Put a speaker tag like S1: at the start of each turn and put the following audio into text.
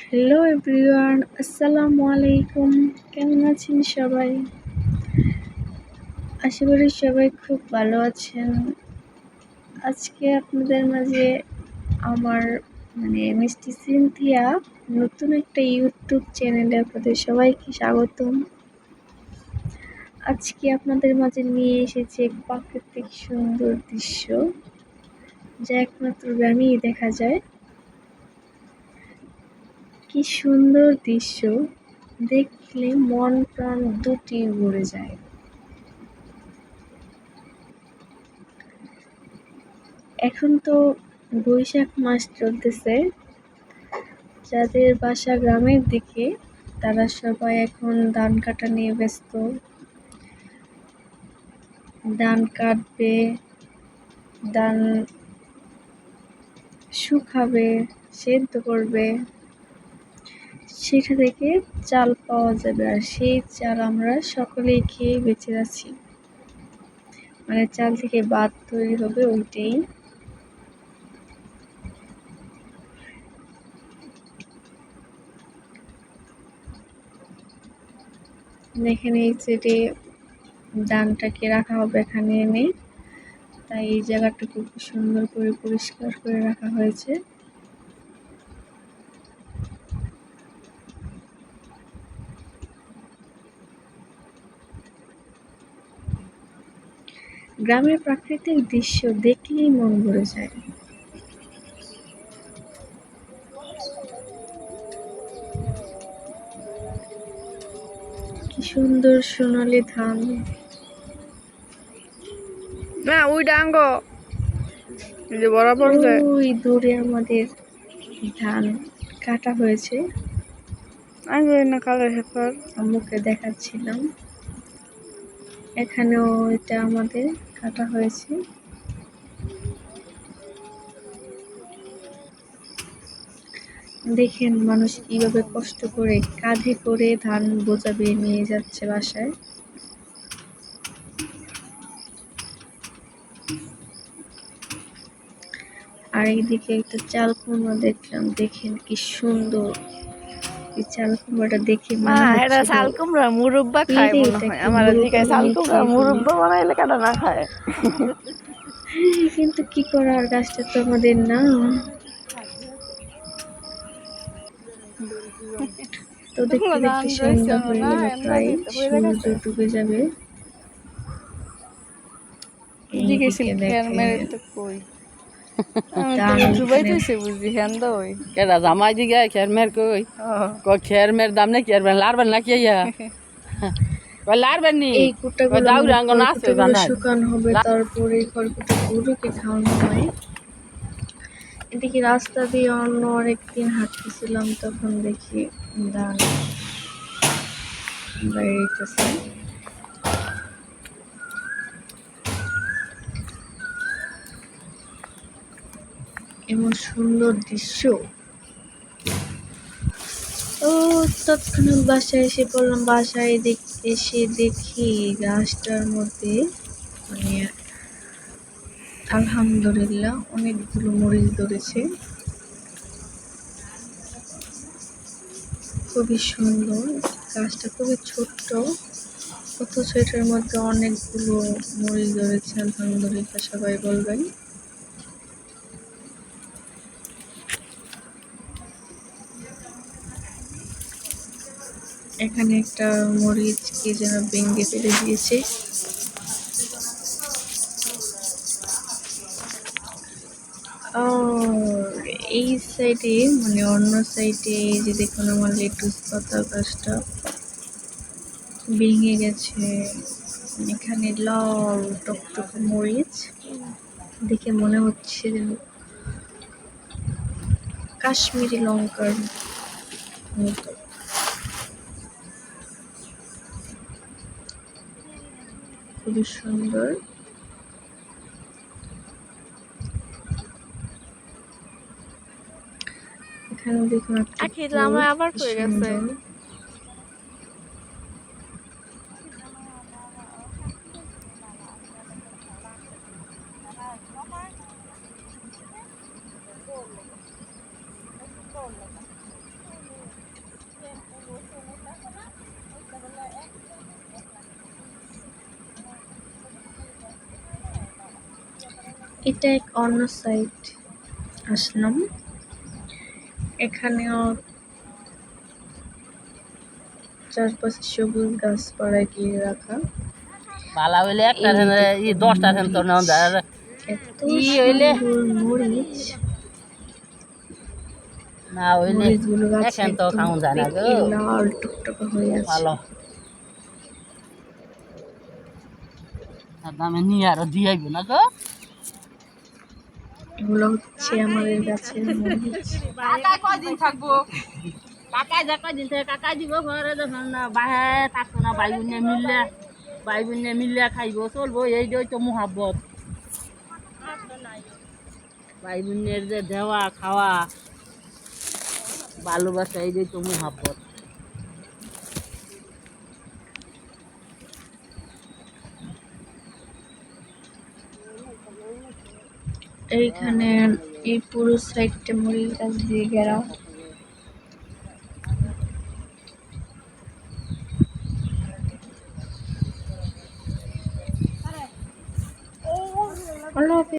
S1: Hello everyone, আসসালামু আলাইকুম। কেমন আছেন সবাই? আশা করি সবাই খুব ভালো আছেন। আজকে আপনাদের মাঝে আমার মিষ্টি সিনথিয়া নতুন একটা ইউটিউব চ্যানেলে আপনাদের সবাইকে স্বাগতম। আজকে আপনাদের মাঝে নিয়ে এসেছি প্রাকৃতিক সুন্দর দৃশ্য, যা একমাত্র গ্রামেই দেখা যায়। কি সুন্দর দৃশ্য, দেখলে মন প্রাণ দুটি ভরে যায়। এখন তো বৈশাখ মাস চলতেছে, যাদের বাসা গ্রামের দিকে তারা সবাই এখন ধান কাটা নিয়ে ব্যস্ত। ধান কাটবে, ধান শুকাবে, সেদ্ধ করবে, সেটা থেকে চাল পাওয়া যাবে। আর সেই চাল আমরা সকলেই খেয়ে বেঁচে আছি। চাল থেকে ভাত তৈরি হবে, ওইটাই। দেখেন এই সাইডে ধানটাকে রাখা হবে এখানে এনে, তাই এই জায়গাটা খুব সুন্দর করে পরিষ্কার করে রাখা হয়েছে। গ্রামের প্রাকৃতিক দৃশ্য দেখলেই মন ভরে যায়। কি সুন্দর সোনালী ধান।
S2: না ওই ডাঙ্গ যে বরাবর যায়
S1: ওই দূরে আমাদের ধান কাটা হয়েছে,
S2: আগে না কালের হেফার
S1: আম্মুকে দেখাচ্ছিলাম। এখানেও এটা আমাদের কাটা হয়েছে। দেখেন মানুষ কিভাবে কষ্ট করে কাঁধে করে ধান বোঝা বেয়ে নিয়ে যাচ্ছে বাসায়। আর এইদিকে একটা চাল কুমড়া দেখলাম, দেখেন কি সুন্দর। এই চাল কুমড়াটা দেখে মনে হচ্ছে
S2: চাল কুমড়া মুরব্বা খায় মনে হয়। আমার এদিকে চাল কুমড়া মুরব্বা বানাইলে কাটা না খায়।
S1: কিন্তু কি করার, গাছটা তো আমাদের না। তো দেখতে দেখতে সন্ধ্যা হয়ে গেল, প্রায় সূর্য ডুবে যাবে। এইদিকে দেখেন
S2: জামাই দিকে খেরমের কই খের মের দাম নাকি আর লারবেন নাকি লারবেন নি
S1: এই কুটাগুলো খড়কুটোগুলো শুকানো হবে, তারপরে খড়কুটো গরুকে খাওয়ানো হয়। এদিকে রাস্তা দিয়ে অন্য আরেকদিন হাঁটতেছিলাম, তখন দেখি ধান বেরিয়েছে। এমন সুন্দর দৃশ্য। ও তৎক্ষণাৎ বাসায় এসে পড়লাম। বাসায় এসে দেখি গাছটার মধ্যে আলহামদুলিল্লাহ অনেকগুলো মরিচ ধরেছে। খুবই সুন্দর, গাছটা খুবই ছোট্ট, অথচ এটার মধ্যে অনেকগুলো মরিচ ধরেছে। আলহামদুলিল্লাহ সবাই বলবেন। এখানে একটা মরিচ কে যেন ভেঙে ফেলে দিয়েছে। এই সাইডে অন্য সাইডে এই যে দেখুন আমার লেটুস পাতা গাছটা ভেঙে গেছে। এখানে লাল টকটকে মরিচ, দেখে মনে হচ্ছে যেন কাশ্মীরি লঙ্কার মতো। খুবই সুন্দর। এখানে দেখুন
S2: আবার হয়ে গেছে।
S1: এটা এক অন্য সাইড আসলাম, এখানেও চারপাশে সবুজ গাছপালা ঘিরে রাখা।
S2: বালা হইলে একটা
S1: এই
S2: ই
S1: দেখুন
S2: 10টা তো না
S1: মরিচ, এত
S2: ই হইলে
S1: সুন্দর মরিচ।
S2: না হইলে
S1: মরিচগুলো গাছে
S2: এখন তো
S1: একদম
S2: খাওয়া যায় না গো
S1: পেকে লাল টুকটুকে হয়ে আছে।
S2: ভালো দামে নিয়ে আরো দিয়ে আইব না গো
S1: এগুলো হচ্ছে আমাদের গাছের মরিচ।
S2: কাকা কয়দিন থাকবো কাকাই যা কয়দিন থেকে কাকাই দিব ঘরে যখন বাহে থাকতো না ভাই বোনে মিললে খাইব চলবো এইটাই তো মোহাব্বত ভাই বোনের যে দেওয়া খাওয়া ভালোবাসা এইটাই তো মোহাব্বত
S1: এইখানে এই পুরো সাইডটা মরিচ গাছ দিয়ে ঘেরা। আল্লাহ হাফেজ।